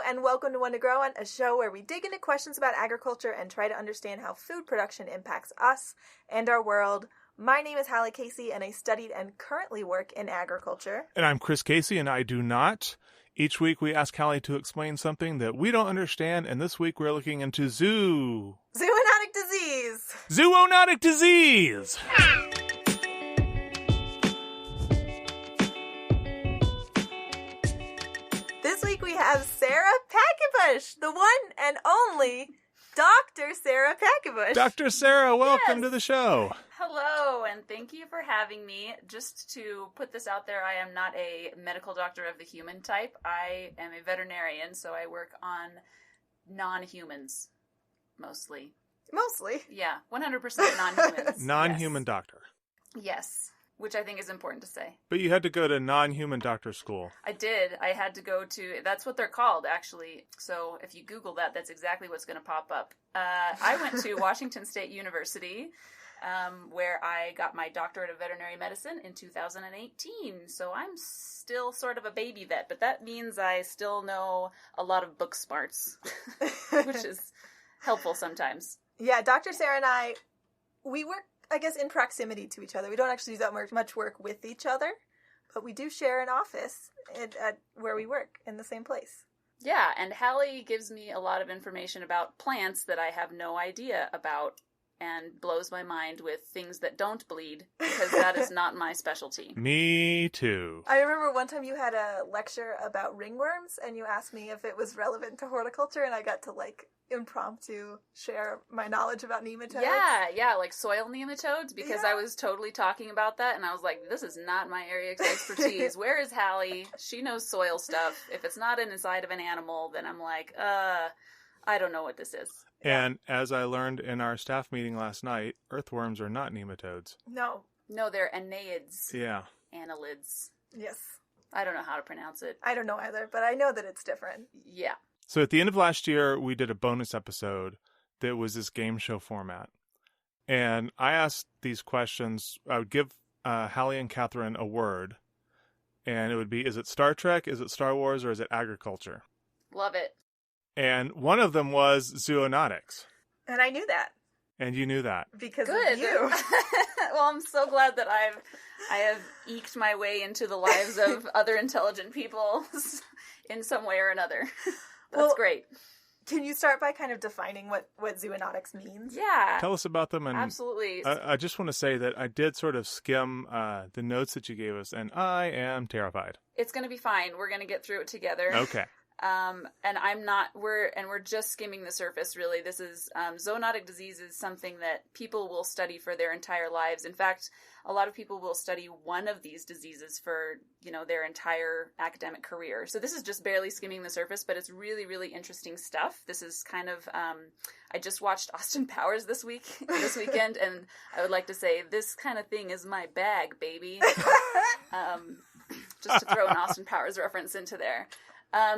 and welcome to One to Grow On, a show where we dig into questions about agriculture and try to understand how food production impacts us and our world. My name is Hallie Casey, and I studied and currently work in agriculture. And I'm Chris Casey, and I do not. Each week we ask Hallie to explain something that we don't understand, and this week we're looking into Zoonotic disease! Zoonotic disease! This week we have Sara Packebush, the one and only Dr. Sara Packebush. Dr. Sara, welcome to the show. Hello, and thank you for having me. Just to put this out there, I am not a medical doctor of the human type. I am a veterinarian, so I work on non-humans, mostly. Mostly? Yeah, 100% non-humans. Non-human doctor. Yes, which I think is important to say. But you had to go to non-human doctor school. I did. I had to go to, that's what they're called, actually. So if you Google that, that's exactly what's going to pop up. I went to Washington State University, where I got my doctorate of veterinary medicine in 2018. So I'm still sort of a baby vet, but that means I still know a lot of book smarts, which is helpful sometimes. Yeah, Dr. Sara and I, we work, I guess, in proximity to each other. We don't actually do that much work with each other, but we do share an office at where we work in the same place. Yeah, and Hallie gives me a lot of information about plants that I have no idea about and blows my mind with things that don't bleed, because that is not my specialty. Me too. I remember one time you had a lecture about ringworms, and you asked me if it was relevant to horticulture, and I got to, impromptu share my knowledge about nematodes. Yeah, like soil nematodes, because I was totally talking about that, and I was like, this is not my area of expertise. Where is Hallie? She knows soil stuff. If it's not inside of an animal, then I'm like, I don't know what this is. And as I learned in our staff meeting last night, earthworms are not nematodes. No, they're annaids. Yeah. Annelids. Yes. I don't know how to pronounce it. I don't know either, but I know that it's different. Yeah. So at the end of last year, we did a bonus episode that was this game show format. And I asked these questions. I would give Hallie and Catherine a word. And it would be, is it Star Trek, is it Star Wars, or is it agriculture? Love it. And one of them was zoonotics. And I knew that. And you knew that. Because Good. of you. Well, I'm so glad that I have eked my way into the lives of other intelligent people in some way or another. That's great. Can you start by kind of defining what zoonotics means? Yeah. Tell us about them. And absolutely. I just want to say that I did sort of skim the notes that you gave us, and I am terrified. It's going to be fine. We're going to get through it together. Okay. And we're just skimming the surface, really. This is, zoonotic disease is something that people will study for their entire lives. In fact, a lot of people will study one of these diseases for, their entire academic career. So this is just barely skimming the surface, but it's really, really interesting stuff. This is kind of, I just watched Austin Powers this weekend, and I would like to say this kind of thing is my bag, baby. Just to throw an Austin Powers reference into there.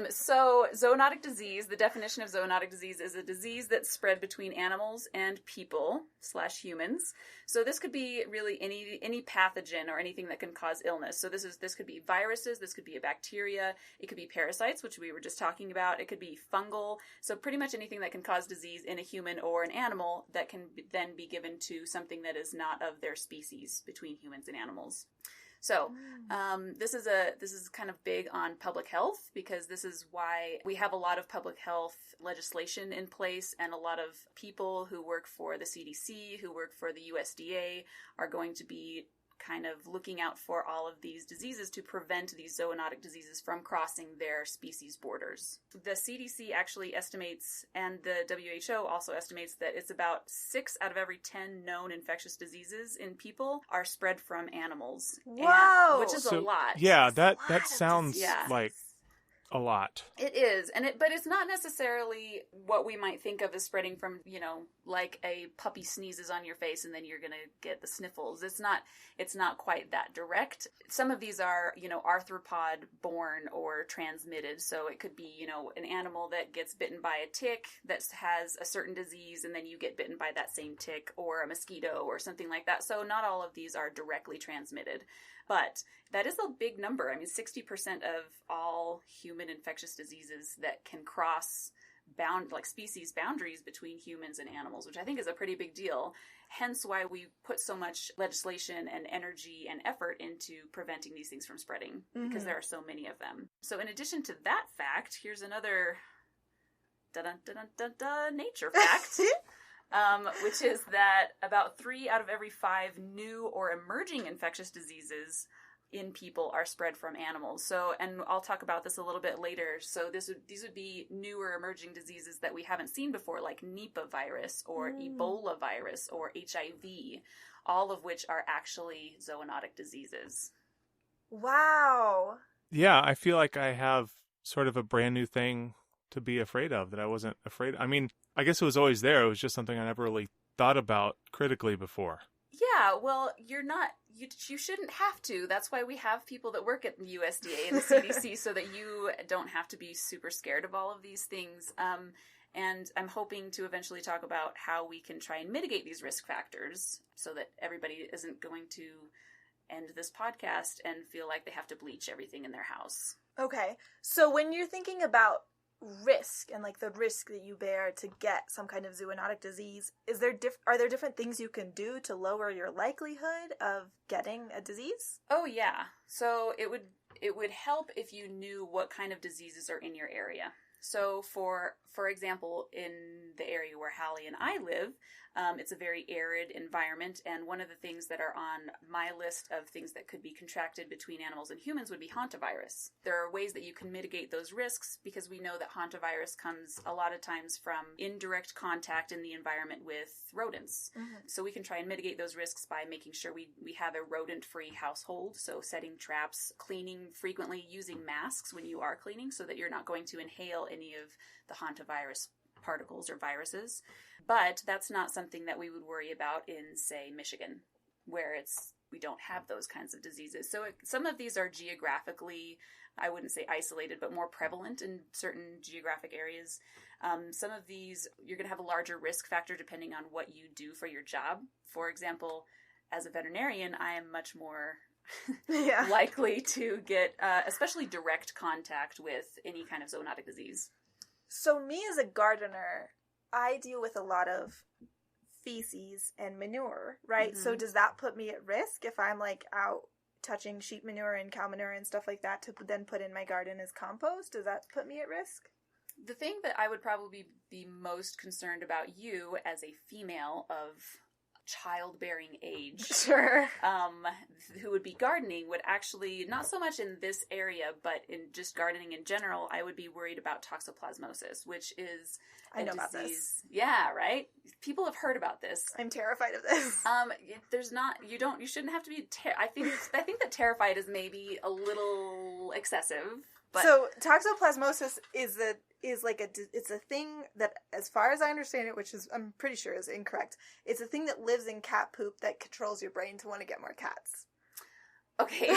So zoonotic disease, the definition of zoonotic disease is a disease that's spread between animals and people / humans. So this could be really any pathogen or anything that can cause illness. So this could be viruses, this could be a bacteria, it could be parasites, which we were just talking about, it could be fungal. So pretty much anything that can cause disease in a human or an animal that can then be given to something that is not of their species between humans and animals. So this is kind of big on public health, because this is why we have a lot of public health legislation in place, and a lot of people who work for the CDC, who work for the USDA, are going to be kind of looking out for all of these diseases to prevent these zoonotic diseases from crossing their species borders. The CDC actually estimates, and the WHO also estimates, that it's about 6 out of every 10 known infectious diseases in people are spread from animals. Whoa! Which is a lot. Yeah, that sounds like a lot. It is, but it's not necessarily what we might think of as spreading from, like a puppy sneezes on your face and then you're gonna get the sniffles. It's not quite that direct. Some of these are, arthropod borne or transmitted. So it could be, an animal that gets bitten by a tick that has a certain disease, and then you get bitten by that same tick, or a mosquito or something like that. So not all of these are directly transmitted. But that is a big number. I mean, 60% of all human infectious diseases that can cross species boundaries between humans and animals, which I think is a pretty big deal. Hence why we put so much legislation and energy and effort into preventing these things from spreading, because there are so many of them. So in addition to that fact, here's another nature fact, which is that about 3 out of every 5 new or emerging infectious diseases in people are spread from animals. So, and I'll talk about this a little bit later. So these would be newer emerging diseases that we haven't seen before, like Nipah virus or Ebola virus or HIV, all of which are actually zoonotic diseases. Wow. Yeah, I feel like I have sort of a brand new thing to be afraid of that I wasn't afraid of. I mean, I guess it was always there. It was just something I never really thought about critically before. Yeah, well, you shouldn't have to. That's why we have people that work at the USDA and the CDC so that you don't have to be super scared of all of these things. And I'm hoping to eventually talk about how we can try and mitigate these risk factors so that everybody isn't going to end this podcast and feel like they have to bleach everything in their house. Okay, so when you're thinking about risk and like the risk that you bear to get some kind of zoonotic disease, are there different things you can do to lower your likelihood of getting a disease? Oh yeah. So it would help if you knew what kind of diseases are in your area. So for example, in the area where Hallie and I live, it's a very arid environment, and one of the things that are on my list of things that could be contracted between animals and humans would be Hantavirus. There are ways that you can mitigate those risks because we know that Hantavirus comes a lot of times from indirect contact in the environment with rodents. So we can try and mitigate those risks by making sure we have a rodent-free household, so setting traps, cleaning frequently, using masks when you are cleaning so that you're not going to inhale any of the Hantavirus particles or viruses. But that's not something that we would worry about in, say, Michigan, where we don't have those kinds of diseases. So some of these are geographically, I wouldn't say isolated, but more prevalent in certain geographic areas. Some of these, you're going to have a larger risk factor depending on what you do for your job. For example, as a veterinarian, I am much more likely to get, especially direct contact with any kind of zoonotic disease. So me as a gardener, I deal with a lot of feces and manure, right? So does that put me at risk if I'm like out touching sheep manure and cow manure and stuff like that to then put in my garden as compost? Does that put me at risk? The thing that I would probably be most concerned about you as a female of childbearing age, who would be gardening, would actually, not so much in this area, but in just gardening in general, I would be worried about toxoplasmosis, which is a disease. About this. Yeah, right? People have heard about this. I'm terrified of this. You shouldn't have to be, I think that terrified is maybe a little excessive. But so toxoplasmosis is it's a thing that, as far as I understand it, which is I'm pretty sure is incorrect, it's a thing that lives in cat poop that controls your brain to want to get more cats. Okay.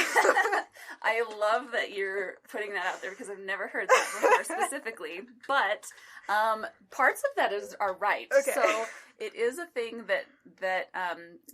I love that you're putting that out there because I've never heard that before specifically. But parts of that are right. Okay. So it is a thing that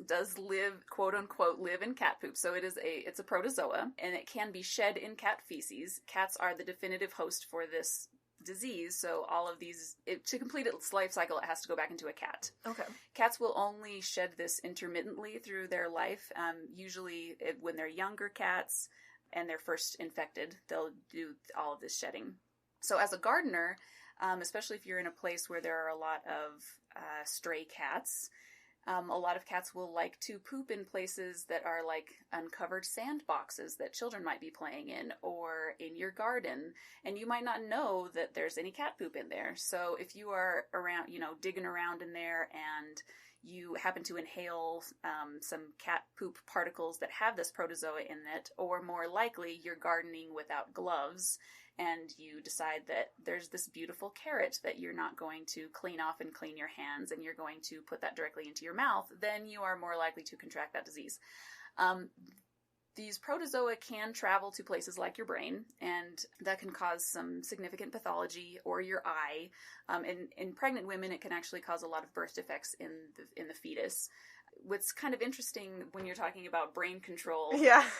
does live, quote unquote, live in cat poop. So it's a protozoa, and it can be shed in cat feces. Cats are the definitive host for this disease, so all of these, to complete its life cycle, it has to go back into a cat. Okay. Cats will only shed this intermittently through their life. Usually when they're younger cats and they're first infected, they'll do all of this shedding. So as a gardener, especially if you're in a place where there are a lot of stray cats, a lot of cats will like to poop in places that are like uncovered sandboxes that children might be playing in, or in your garden, and you might not know that there's any cat poop in there. So if you are around, digging around in there and you happen to inhale some cat poop particles that have this protozoa in it, or more likely you're gardening without gloves, and you decide that there's this beautiful carrot that you're not going to clean off and clean your hands, and you're going to put that directly into your mouth, then you are more likely to contract that disease. These protozoa can travel to places like your brain, and that can cause some significant pathology, or your eye. In pregnant women, it can actually cause a lot of birth defects in the fetus. What's kind of interesting when you're talking about brain control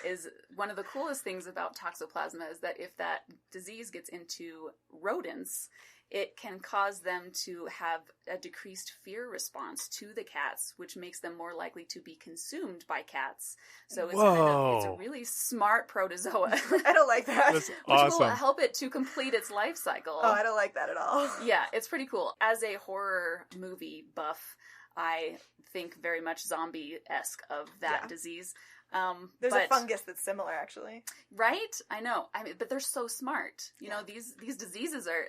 is one of the coolest things about toxoplasma is that if that disease gets into rodents, it can cause them to have a decreased fear response to the cats, which makes them more likely to be consumed by cats. So it's a really smart protozoa. I don't like that. That's Which awesome. will help it to complete its life cycle. Oh, I don't like that at all. Yeah, it's pretty cool. As a horror movie buff, I think very much zombie-esque of that disease. There's a fungus that's similar, actually. Right? I know. I mean, but they're so smart. You know, these diseases are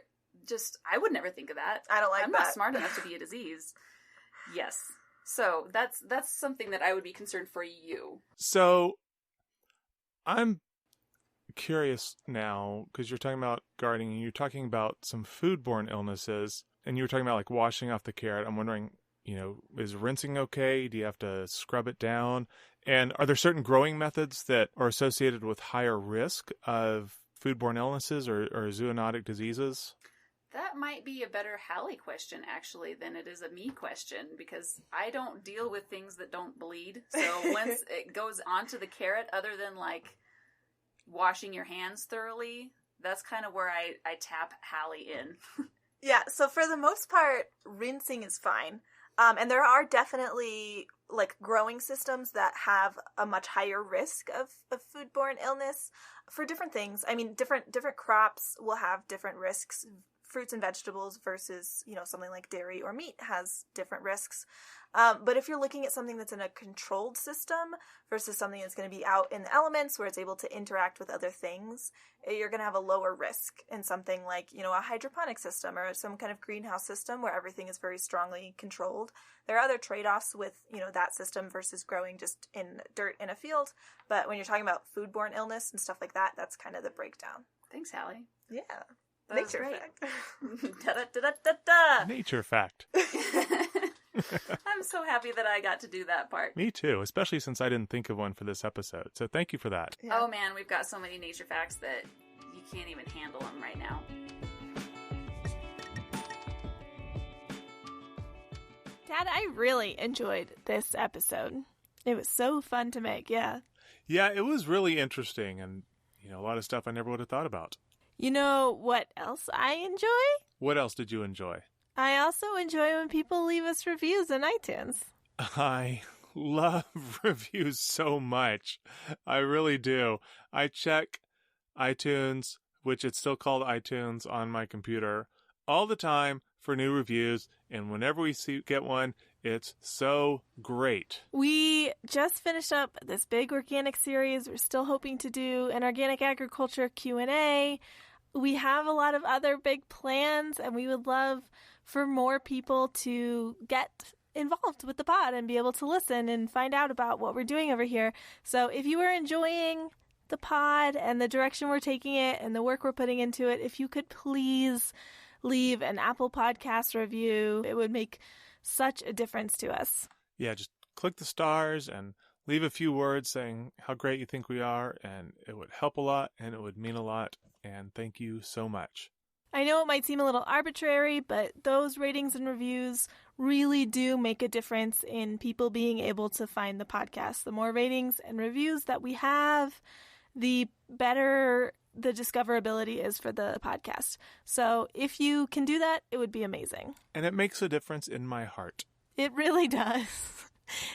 just, I would never think of that. I don't like I'm that. not smart enough to be a disease. Yes. So that's something that I would be concerned for you. So I'm curious now, because you're talking about gardening, you're talking about some foodborne illnesses, and you were talking about like washing off the carrot. I'm wondering, is rinsing okay? Do you have to scrub it down? And are there certain growing methods that are associated with higher risk of foodborne illnesses or zoonotic diseases? That might be a better Hallie question, actually, than it is a me question, because I don't deal with things that don't bleed. So once it goes onto the carrot, other than like washing your hands thoroughly, that's kind of where I tap Hallie in. Yeah, so for the most part, rinsing is fine. And there are definitely like growing systems that have a much higher risk of foodborne illness for different things. I mean, different crops will have different risks. Fruits and vegetables versus, something like dairy or meat has different risks. But if you're looking at something that's in a controlled system versus something that's going to be out in the elements where it's able to interact with other things, you're going to have a lower risk in something like, a hydroponic system or some kind of greenhouse system where everything is very strongly controlled. There are other trade-offs with, that system versus growing just in dirt in a field. But when you're talking about foodborne illness and stuff like that, that's kind of the breakdown. Thanks, Hallie. Yeah. Nature fact. Nature fact. I'm so happy that I got to do that part. Me too, especially since I didn't think of one for this episode. So thank you for that. Yeah. Oh man, we've got so many nature facts that you can't even handle them right now. Dad, I really enjoyed this episode. It was so fun to make, yeah. Yeah, it was really interesting and, a lot of stuff I never would have thought about. You know what else I enjoy? What else did you enjoy? I also enjoy when people leave us reviews on iTunes. I love reviews so much. I really do. I check iTunes, which it's still called iTunes on my computer, all the time for new reviews. And whenever we get one, it's so great. We just finished up this big organic series. We're still hoping to do an organic agriculture Q&A. We have a lot of other big plans, and we would love for more people to get involved with the pod and be able to listen and find out about what we're doing over here. So if you are enjoying the pod and the direction we're taking it and the work we're putting into it, if you could please leave an Apple Podcast review, it would make such a difference to us. Yeah, just click the stars and leave a few words saying how great you think we are, and it would help a lot and it would mean a lot. And thank you so much. I know it might seem a little arbitrary, but those ratings and reviews really do make a difference in people being able to find the podcast. The more ratings and reviews that we have, the better the discoverability is for the podcast. So if you can do that, it would be amazing. And it makes a difference in my heart. It really does.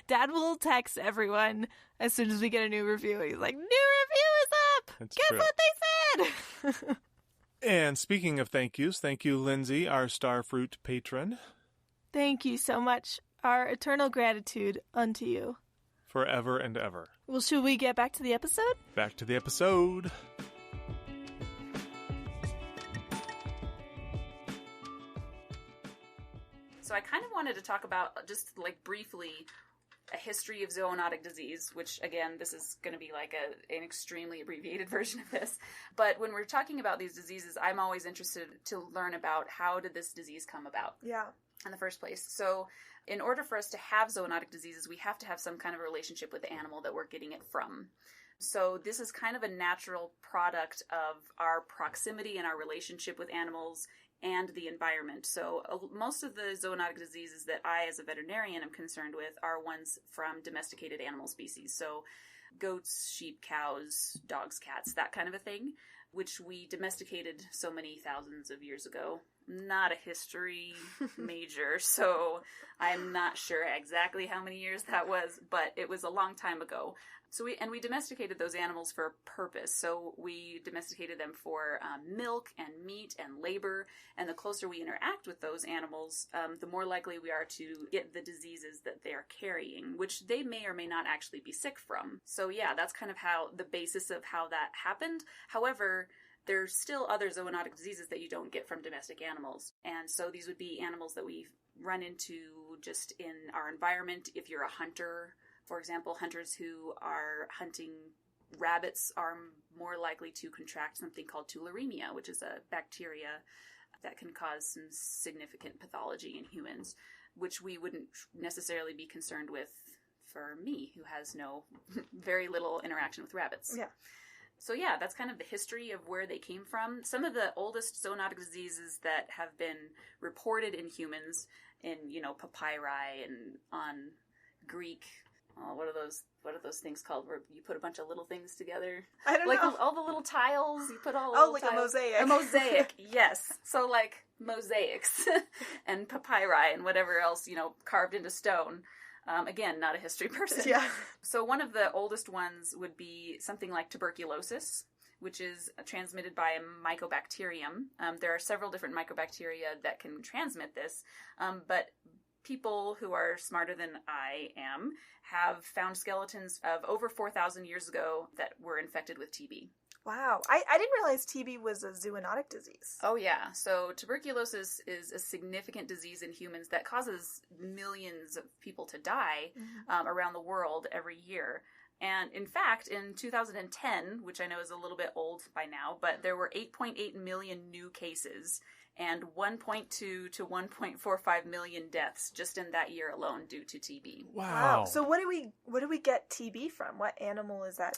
Dad will text everyone as soon as we get a new review. He's like, new review is up! That's Guess true. what they said? And speaking of thank yous, thank you, Lindsay, our Starfruit patron. Thank you so much. Our eternal gratitude unto you. Forever and ever. Well, should we get back to the episode? Back to the episode. So I kind of wanted to talk about, just like briefly, a history of zoonotic disease, which again, this is going to be like an extremely abbreviated version of this. But when we're talking about these diseases, I'm always interested to learn about how did this disease come about in the first place. So in order for us to have zoonotic diseases, we have to have some kind of relationship with the animal that we're getting it from. So this is kind of a natural product of our proximity and our relationship with animals and the environment. So most of the zoonotic diseases that I, as a veterinarian, am concerned with are ones from domesticated animal species. So goats, sheep, cows, dogs, cats, that kind of a thing, which we domesticated so many thousands of years ago. Not a history major, so I'm not sure exactly how many years that was, but it was a long time ago. So we domesticated those animals for a purpose. So we domesticated them for milk and meat and labor. And the closer we interact with those animals, the more likely we are to get the diseases that they are carrying, which they may or may not actually be sick from. So yeah, that's kind of how the basis of how that happened. However, there's still other zoonotic diseases that you don't get from domestic animals. And so these would be animals that we run into just in our environment. If you're a hunter, for example, hunters who are hunting rabbits are more likely to contract something called tularemia, which is a bacteria that can cause some significant pathology in humans, which we wouldn't necessarily be concerned with for me, who has very little interaction with rabbits. Yeah. So yeah, that's kind of the history of where they came from. Some of the oldest zoonotic diseases that have been reported in humans in, papyri and on Greek. What are those things called where you put a bunch of little things together? I don't know. Like all the little tiles, you put all the little little tiles. A mosaic. A mosaic, yes. So like mosaics and papyri and whatever else, carved into stone. Again, not a history person. Yeah. So one of the oldest ones would be something like tuberculosis, which is transmitted by a mycobacterium. There are several different mycobacteria that can transmit this, but people who are smarter than I am have found skeletons of over 4,000 years ago that were infected with TB. Wow. I didn't realize TB was a zoonotic disease. Oh, yeah. So tuberculosis is a significant disease in humans that causes millions of people to die around the world every year. And in fact, in 2010, which I know is a little bit old by now, but there were 8.8 million new cases and 1.2 to 1.45 million deaths just in that year alone due to TB. Wow. So what do we get TB from? What animal is that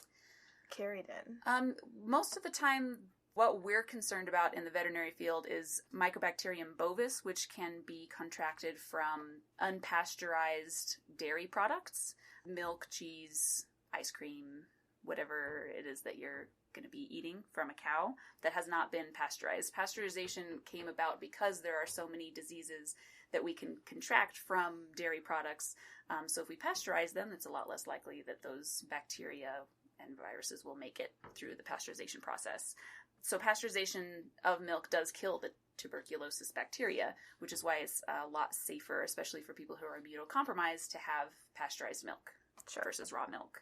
carried in? Most of the time, what we're concerned about in the veterinary field is Mycobacterium bovis, which can be contracted from unpasteurized dairy products, milk, cheese, ice cream, whatever it is that you're going to be eating from a cow that has not been pasteurized. Pasteurization came about because there are so many diseases that we can contract from dairy products. So if we pasteurize them, it's a lot less likely that those bacteria and viruses will make it through the pasteurization process. So pasteurization of milk does kill the tuberculosis bacteria, which is why it's a lot safer, especially for people who are immunocompromised, to have pasteurized milk versus raw milk.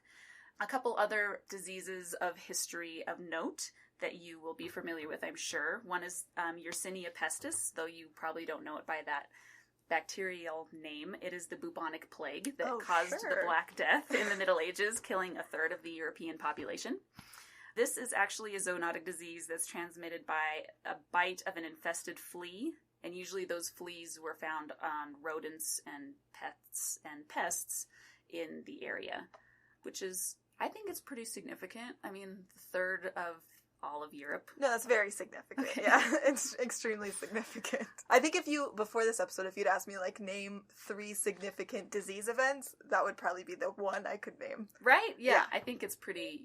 A couple other diseases of history of note that you will be familiar with, I'm sure. One is Yersinia pestis, though you probably don't know it by that bacterial name. It is the bubonic plague that caused the Black Death in the Middle Ages, killing a third of the European population. This is actually a zoonotic disease that's transmitted by a bite of an infested flea, and usually those fleas were found on rodents and pets and pests in the area, which is, I think it's pretty significant. I mean, a third of all of Europe. No, that's very significant. Okay. Yeah, it's extremely significant. I think before this episode, if you'd asked me, name 3 significant disease events, that would probably be the one I could name. Right? Yeah. I think it's pretty,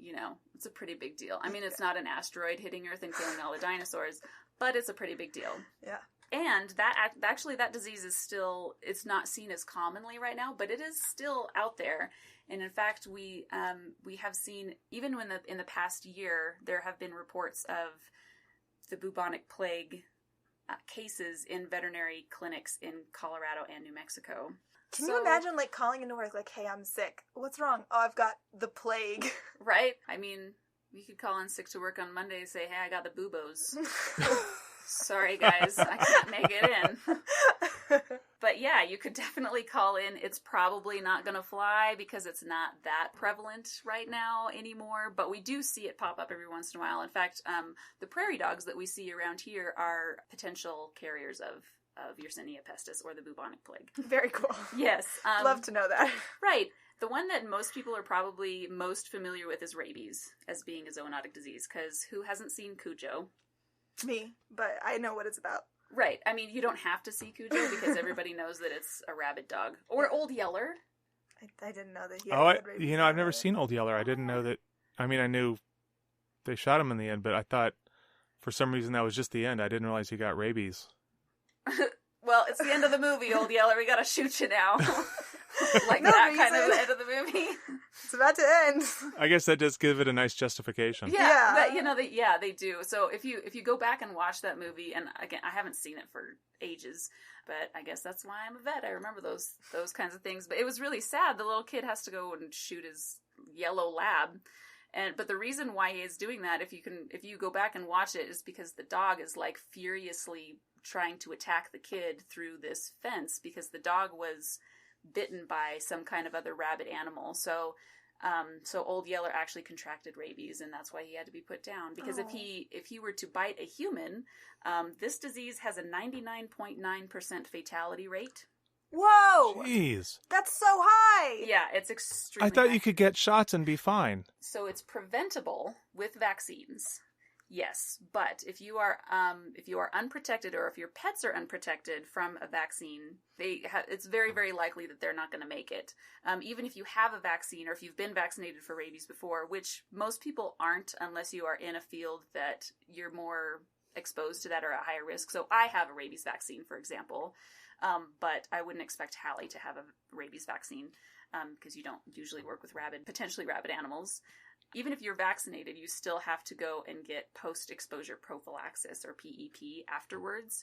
it's a pretty big deal. I mean, it's not an asteroid hitting Earth and killing all the dinosaurs, but it's a pretty big deal. Yeah. And that disease is still, it's not seen as commonly right now, but it is still out there. And in fact, we have seen, even in the past year, there have been reports of the bubonic plague cases in veterinary clinics in Colorado and New Mexico. Can you imagine, calling into work, hey, I'm sick. What's wrong? Oh, I've got the plague. Right? I mean, you could call in sick to work on Monday and say, hey, I got the buboes. Sorry, guys, I can't make it in. But yeah, you could definitely call in. It's probably not going to fly because it's not that prevalent right now anymore, but we do see it pop up every once in a while. In fact, the prairie dogs that we see around here are potential carriers of Yersinia pestis or the bubonic plague. Very cool. Yes. Love to know that. Right. The one that most people are probably most familiar with is rabies as being a zoonotic disease, because who hasn't seen Cujo? Me, but I know what it's about. Right. I mean, you don't have to see Cujo because everybody knows that it's a rabid dog. Or Old Yeller. I didn't know that he had rabies. I've never seen Old Yeller. I didn't know that. I mean, I knew they shot him in the end, but I thought for some reason that was just the end. I didn't realize he got rabies. Well, it's the end of the movie, Old Yeller. We gotta shoot you now. Like No that reason. kind of the end of the movie. It's about to end. I guess that does give it a nice justification. Yeah. But, they do. So if you go back and watch that movie, and again, I haven't seen it for ages, but I guess that's why I'm a vet. I remember those kinds of things. But it was really sad. The little kid has to go and shoot his yellow lab. But the reason why he is doing that, if you go back and watch it, is because the dog is like furiously trying to attack the kid through this fence because the dog was bitten by some kind of other rabid animal. So Old Yeller actually contracted rabies, and that's why he had to be put down. Because if he were to bite a human, this disease has a 99.9% fatality rate. Whoa! Jeez. That's so high! Yeah, it's extremely I thought high. you could get shots and be fine. So it's preventable with vaccines. Yes, but if you are unprotected, or if your pets are unprotected from a vaccine, it's very, very likely that they're not going to make it. Even if you have a vaccine, or if you've been vaccinated for rabies before, which most people aren't unless you are in a field that you're more exposed to that or at higher risk. So I have a rabies vaccine, for example, but I wouldn't expect Hallie to have a rabies vaccine because you don't usually work with potentially rabid animals. Even if you're vaccinated, you still have to go and get post-exposure prophylaxis, or PEP, afterwards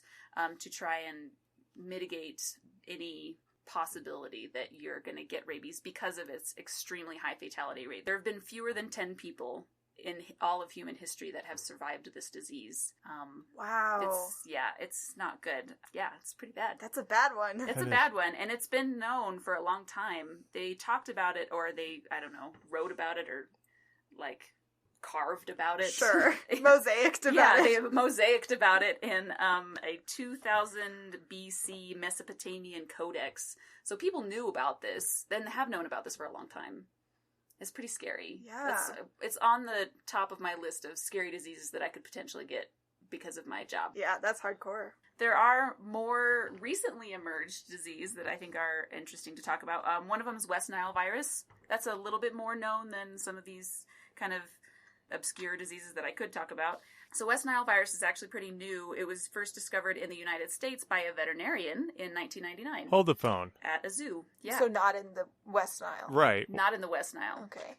to try and mitigate any possibility that you're going to get rabies because of its extremely high fatality rate. There have been fewer than 10 people in all of human history that have survived this disease. Wow. It's not good. Yeah, it's pretty bad. That's a bad one. It's a bad one, and it's been known for a long time. They talked about it, or they, I don't know, wrote about it, or like carved about it. Sure. Mosaicked about it. Yeah, they mosaicked about it in a 2000 BC Mesopotamian codex. So people knew about this, then have known about this for a long time. It's pretty scary. Yeah. It's on the top of my list of scary diseases that I could potentially get because of my job. Yeah, that's hardcore. There are more recently emerged disease that I think are interesting to talk about. One of them is West Nile virus. That's a little bit more known than some of these kind of obscure diseases that I could talk about. So West Nile virus is actually pretty new. It was first discovered in the United States by a veterinarian in 1999. Hold the phone. At a zoo. Yeah. So not in the West Nile. Right. Not in the West Nile. Okay.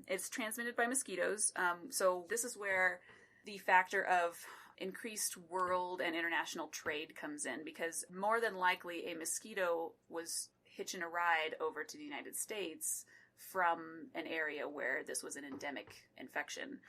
It's transmitted by mosquitoes. So this is where the factor of increased world and international trade comes in, because more than likely a mosquito was hitching a ride over to the United States from an area where this was an endemic infection.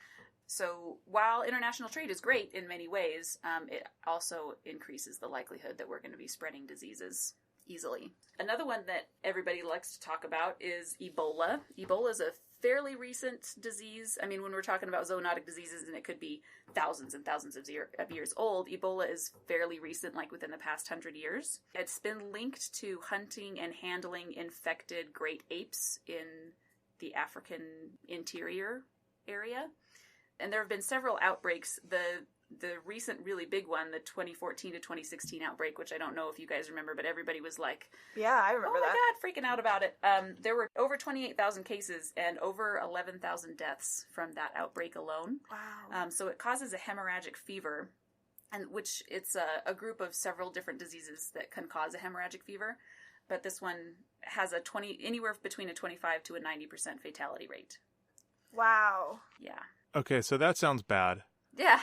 So while international trade is great in many ways, it also increases the likelihood that we're going to be spreading diseases easily. Another one that everybody likes to talk about is Ebola. Ebola is a fairly recent disease. I mean, when we're talking about zoonotic diseases, and it could be thousands and thousands of years old, Ebola is fairly recent, like within the past 100 years. It's been linked to hunting and handling infected great apes in the African interior area. And there have been several outbreaks. The recent really big one, the 2014 to 2016 outbreak, which I don't know if you guys remember, but everybody was like, yeah, I remember that. Oh my God, freaking out about it. There were over 28,000 cases and over 11,000 deaths from that outbreak alone. Wow. So it causes a hemorrhagic fever, and which it's a group of several different diseases that can cause a hemorrhagic fever. But this one has anywhere between a 25 to a 90% fatality rate. Wow. Yeah. Okay, so that sounds bad. Yeah.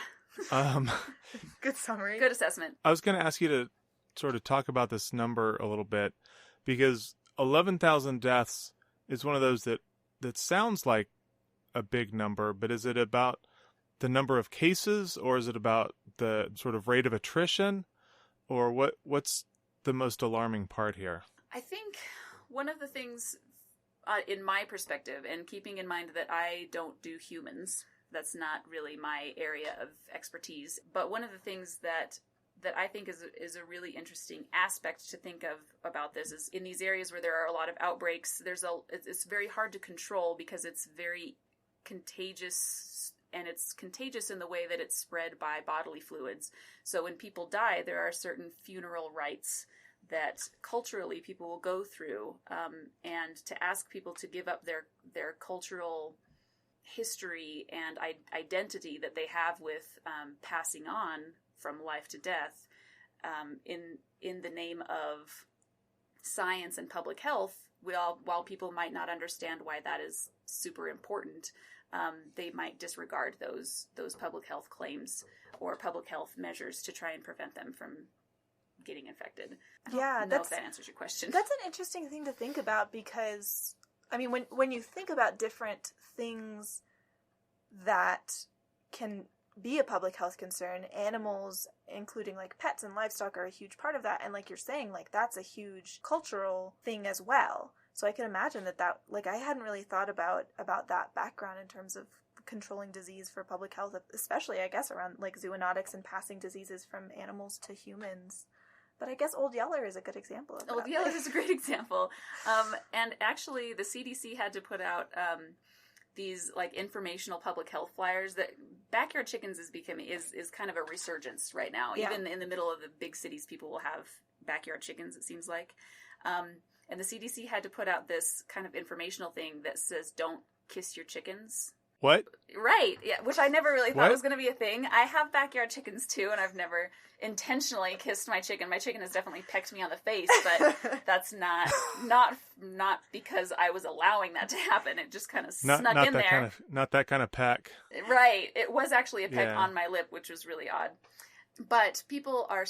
Good summary. Good assessment. I was going to ask you to sort of talk about this number a little bit, because 11,000 deaths is one of those that sounds like a big number, but is it about the number of cases, or is it about the sort of rate of attrition, or what's the most alarming part here? I think one of the things, in my perspective, and keeping in mind that I don't do humans, that's not really my area of expertise. But one of the things that I think is a really interesting aspect to think of about this is in these areas where there are a lot of outbreaks, it's very hard to control because it's very contagious and it's contagious in the way that it's spread by bodily fluids. So when people die, there are certain funeral rites that culturally people will go through, and to ask people to give up their cultural history and identity that they have with passing on from life to death, in the name of science and public health. While people might not understand why that is super important, they might disregard those public health claims or public health measures to try and prevent them from getting infected. I don't know if that answers your question. That's an interesting thing to think about, because, I mean, when you think about different things that can be a public health concern, animals, including like pets and livestock, are a huge part of that. And like you're saying, like that's a huge cultural thing as well. So I can imagine that like I hadn't really thought about that background in terms of controlling disease for public health, especially I guess around like zoonotics and passing diseases from animals to humans. But I guess Old Yeller is a good example of that. Old Yeller is a great example. And actually the CDC had to put out these like informational public health flyers. That backyard chickens is kind of a resurgence right now. Yeah. Even in the middle of the big cities, people will have backyard chickens, it seems like. And the CDC had to put out this kind of informational thing that says, don't kiss your chickens. What? Right, yeah, which I never really thought was going to be a thing. I have backyard chickens too, and I've never intentionally kissed my chicken. My chicken has definitely pecked me on the face, but that's not because I was allowing that to happen. It just kind of snuck in there. Not that kind of peck. Right, it was actually a peck on my lip, which was really odd. But people are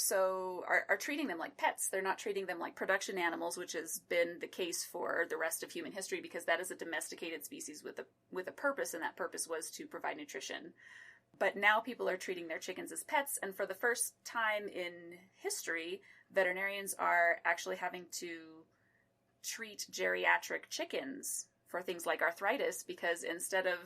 treating them like pets. They're not treating them like production animals, which has been the case for the rest of human history, because that is a domesticated species with a purpose, and that purpose was to provide nutrition. But now people are treating their chickens as pets, and for the first time in history, veterinarians are actually having to treat geriatric chickens for things like arthritis, because instead of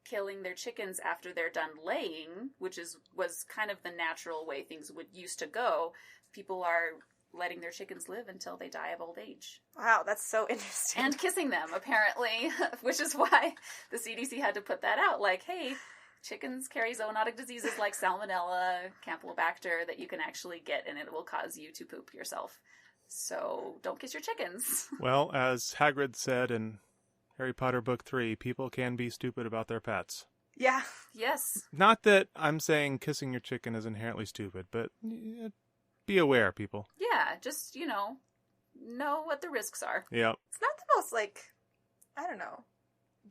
killing their chickens after they're done laying, which was kind of the natural way things used to go, people are letting their chickens live until they die of old age. Wow, that's so interesting. And kissing them, apparently, which is why the CDC had to put that out. Like, hey, chickens carry zoonotic diseases like Salmonella, Campylobacter that you can actually get, and it will cause you to poop yourself. So don't kiss your chickens. Well, as Hagrid said in Harry Potter Book 3, people can be stupid about their pets. Yeah. Yes. Not that I'm saying kissing your chicken is inherently stupid, but be aware, people. Yeah, just, know what the risks are. Yep. It's not the most, I don't know,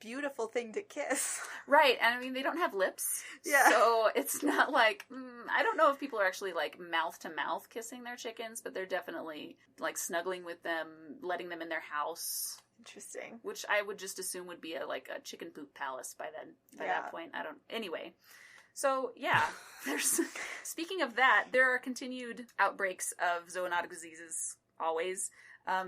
beautiful thing to kiss. Right, and I mean, they don't have lips. Yeah. So it's not like, I don't know if people are actually, mouth-to-mouth kissing their chickens, but they're definitely, snuggling with them, letting them in their house. Interesting. Which I would just assume would be a chicken poop palace by that point. Anyway. So, yeah. Speaking of that, there are continued outbreaks of zoonotic diseases always.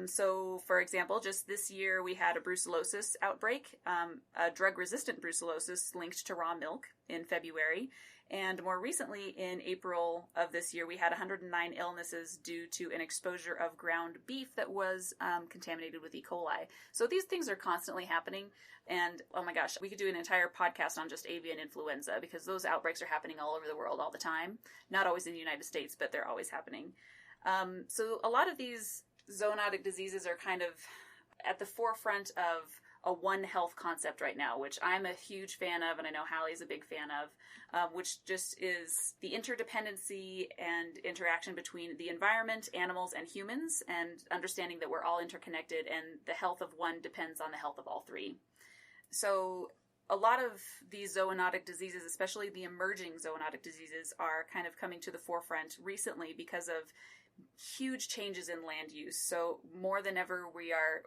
So, for example, just this year we had a brucellosis outbreak, a drug-resistant brucellosis linked to raw milk in February. And more recently, in April of this year, we had 109 illnesses due to an exposure of ground beef that was contaminated with E. coli. So these things are constantly happening. And, oh my gosh, we could do an entire podcast on just avian influenza, because those outbreaks are happening all over the world all the time. Not always in the United States, but they're always happening. So a lot of these zoonotic diseases are kind of at the forefront of a One Health concept right now, which I'm a huge fan of, and I know Hallie's a big fan of, which just is the interdependency and interaction between the environment, animals, and humans, and understanding that we're all interconnected, and the health of one depends on the health of all three. So a lot of these zoonotic diseases, especially the emerging zoonotic diseases, are kind of coming to the forefront recently because of huge changes in land use. So more than ever, we are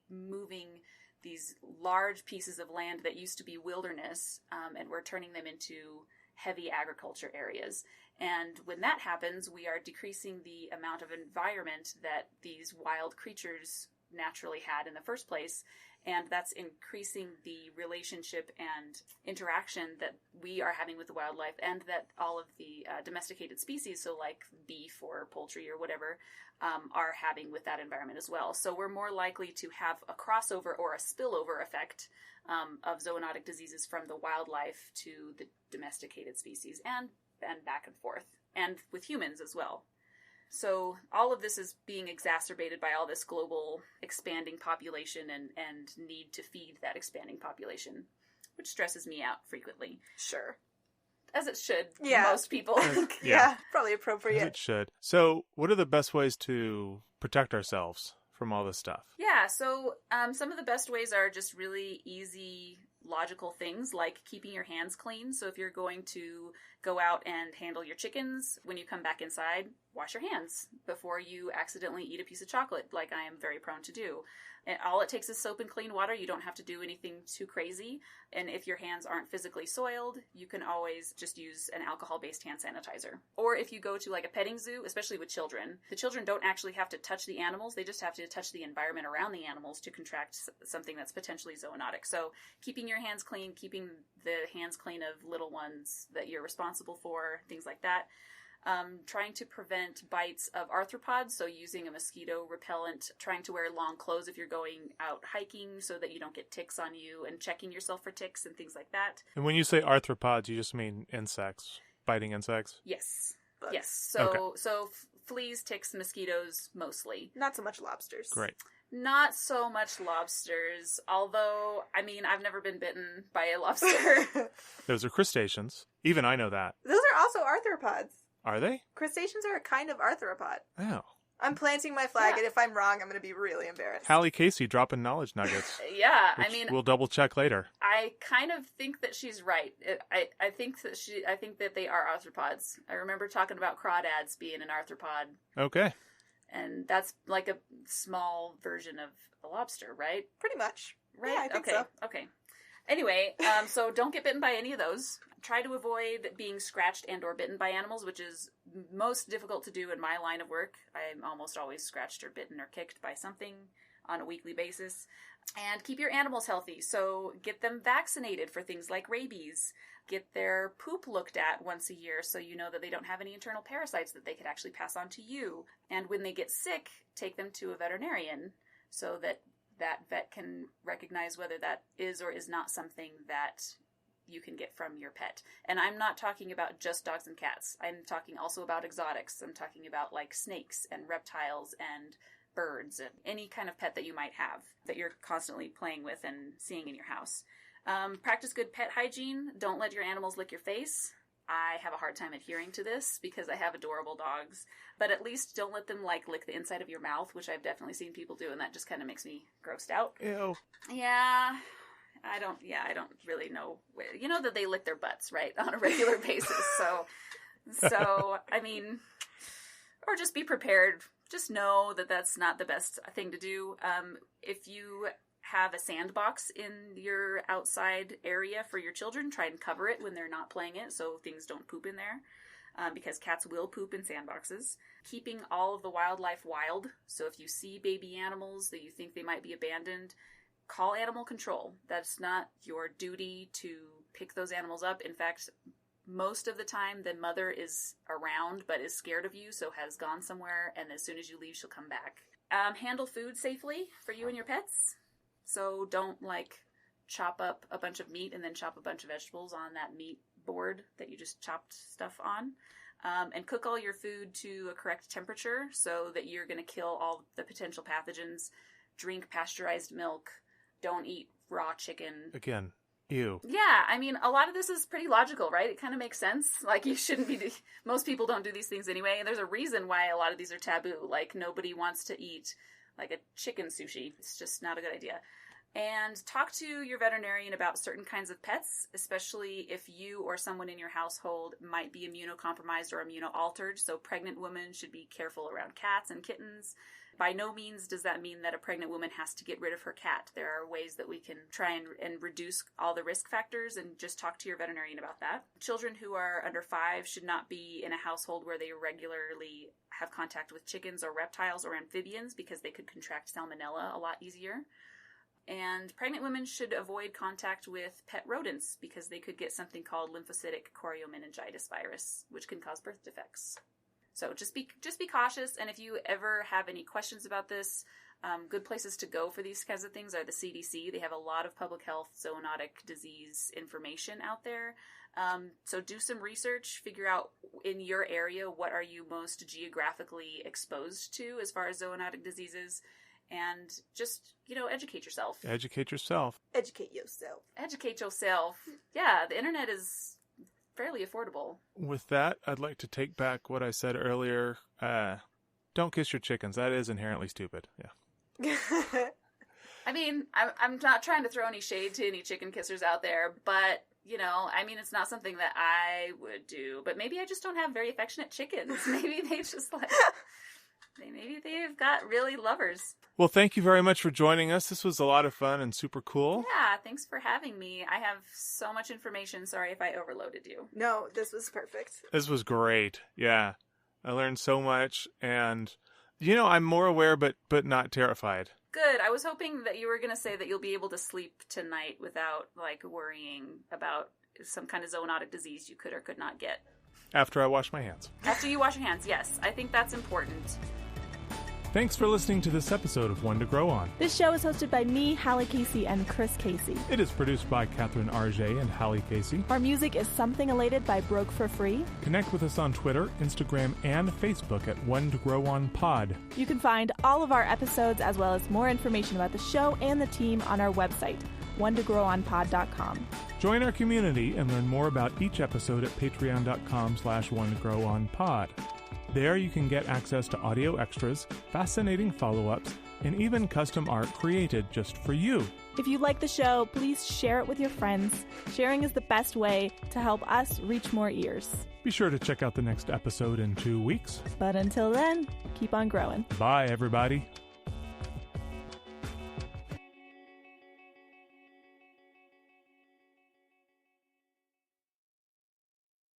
moving these large pieces of land that used to be wilderness, and we're turning them into heavy agriculture areas. And when that happens, we are decreasing the amount of environment that these wild creatures naturally had in the first place. And that's increasing the relationship and interaction that we are having with the wildlife, and that all of the domesticated species, so like beef or poultry or whatever, are having with that environment as well. So we're more likely to have a crossover or a spillover effect of zoonotic diseases from the wildlife to the domesticated species, and back and forth, and with humans as well. So all of this is being exacerbated by all this global expanding population and need to feed that expanding population, which stresses me out frequently. Sure. As it should, Yeah. most people. Yeah, probably appropriate. It should. So what are the best ways to protect ourselves from all this stuff? Yeah, so some of the best ways are just really easy, logical things like keeping your hands clean. So if you're going to go out and handle your chickens, when you come back inside, wash your hands before you accidentally eat a piece of chocolate, like I am very prone to do. And all it takes is soap and clean water. You don't have to do anything too crazy. And if your hands aren't physically soiled, you can always just use an alcohol-based hand sanitizer. Or if you go to like a petting zoo, especially with children, the children don't actually have to touch the animals. They just have to touch the environment around the animals to contract something that's potentially zoonotic. So keeping your hands clean, keeping the hands clean of little ones that you're responsible for, things like that. Trying to prevent bites of arthropods, so using a mosquito repellent, trying to wear long clothes if you're going out hiking so that you don't get ticks on you, and checking yourself for ticks and things like that. And when you say arthropods, you just mean insects, biting insects? Yes. Bugs. Yes. So Okay. so fleas, ticks, mosquitoes mostly. Not so much lobsters. Great. Not so much lobsters, although, I mean, I've never been bitten by a lobster. Those are crustaceans. Even I know that. Those are also arthropods. Are they? Crustaceans are a kind of arthropod. Oh. I'm planting my flag, Yeah. and if I'm wrong, I'm going to be really embarrassed. Hallie Casey dropping knowledge nuggets. Yeah, I which mean, we'll double check later. I kind of think that she's right. I think that they are arthropods. I remember talking about crawdads being an arthropod, Okay. and that's like a small version of a lobster, right? Pretty much. Right? Yeah, I think okay. so. Okay. Anyway, so don't get bitten by any of those. Try to avoid being scratched and or bitten by animals, which is most difficult to do in my line of work. I'm almost always scratched or bitten or kicked by something on a weekly basis. And keep your animals healthy. So get them vaccinated for things like rabies. Get their poop looked at once a year so you know that they don't have any internal parasites that they could actually pass on to you. And when they get sick, take them to a veterinarian so that that vet can recognize whether that is or is not something that you can get from your pet. And I'm not talking about just dogs and cats. I'm talking also about exotics. I'm talking about like snakes and reptiles and birds and any kind of pet that you might have that you're constantly playing with and seeing in your house. Practice good pet hygiene. Don't let your animals lick your face. I have a hard time adhering to this because I have adorable dogs, but at least don't let them like lick the inside of your mouth, which I've definitely seen people do, and that just kind of makes me grossed out. Ew. Yeah, I don't really know. You know that they lick their butts, right, on a regular basis. So I mean, or just be prepared. Just know that that's not the best thing to do. If you have a sandbox in your outside area for your children, try and cover it when they're not playing it so things don't poop in there, because cats will poop in sandboxes. Keeping all of the wildlife wild, so if you see baby animals that you think they might be abandoned, call animal control. That's not your duty to pick those animals up. In fact, most of the time the mother is around but is scared of you, so has gone somewhere, and as soon as you leave she'll come back. Handle food safely for you and your pets. So don't like chop up a bunch of meat and then chop a bunch of vegetables on that meat board that you just chopped stuff on. And cook all your food to a correct temperature so that you're going to kill all the potential pathogens. Drink pasteurized milk. Don't eat raw chicken. Again, ew. Yeah, I mean, a lot of this is pretty logical, right? It kind of makes sense. Like, you shouldn't be... Most people don't do these things anyway, and there's a reason why a lot of these are taboo. Like, nobody wants to eat like a chicken sushi. It's just not a good idea. And talk to your veterinarian about certain kinds of pets, especially if you or someone in your household might be immunocompromised or immunoaltered. So pregnant women should be careful around cats and kittens. By no means does that mean that a pregnant woman has to get rid of her cat. There are ways that we can try and reduce all the risk factors, and just talk to your veterinarian about that. Children who are under 5 should not be in a household where they regularly have contact with chickens or reptiles or amphibians, because they could contract salmonella a lot easier. And pregnant women should avoid contact with pet rodents, because they could get something called lymphocytic choriomeningitis virus, which can cause birth defects. So just be cautious, and if you ever have any questions about this, good places to go for these kinds of things are the CDC. They have a lot of public health zoonotic disease information out there. So do some research, figure out in your area what are you most geographically exposed to as far as zoonotic diseases, and just, educate yourself. Educate yourself. Educate yourself. Educate yourself. Yeah, the internet is fairly affordable. With that, I'd like to take back what I said earlier. Don't kiss your chickens. That is inherently stupid. Yeah. I mean, I'm not trying to throw any shade to any chicken kissers out there, but, it's not something that I would do. But maybe I just don't have very affectionate chickens. Maybe they just maybe they've got really lovers. Well, thank you very much for joining us. This was a lot of fun and super cool. Yeah, thanks for having me. I have so much information. Sorry if I overloaded you. No, this was perfect. This was great. Yeah. I learned so much, and, I'm more aware but not terrified. Good. I was hoping that you were going to say that you'll be able to sleep tonight without, worrying about some kind of zoonotic disease you could or could not get. After I wash my hands. After you wash your hands, yes. I think that's important. Thanks for listening to this episode of One to Grow On. This show is hosted by me, Hallie Casey, and Chris Casey. It is produced by Catherine RJ and Hallie Casey. Our music is Something Elated by Broke for Free. Connect with us on Twitter, Instagram, and Facebook at onetogrowonpod. You can find all of our episodes as well as more information about the show and the team on our website, onetogrowonpod.com. Join our community and learn more about each episode at patreon.com/onetogrowonpod. There you can get access to audio extras, fascinating follow-ups, and even custom art created just for you. If you like the show, please share it with your friends. Sharing is the best way to help us reach more ears. Be sure to check out the next episode in 2 weeks. But until then, keep on growing. Bye, everybody.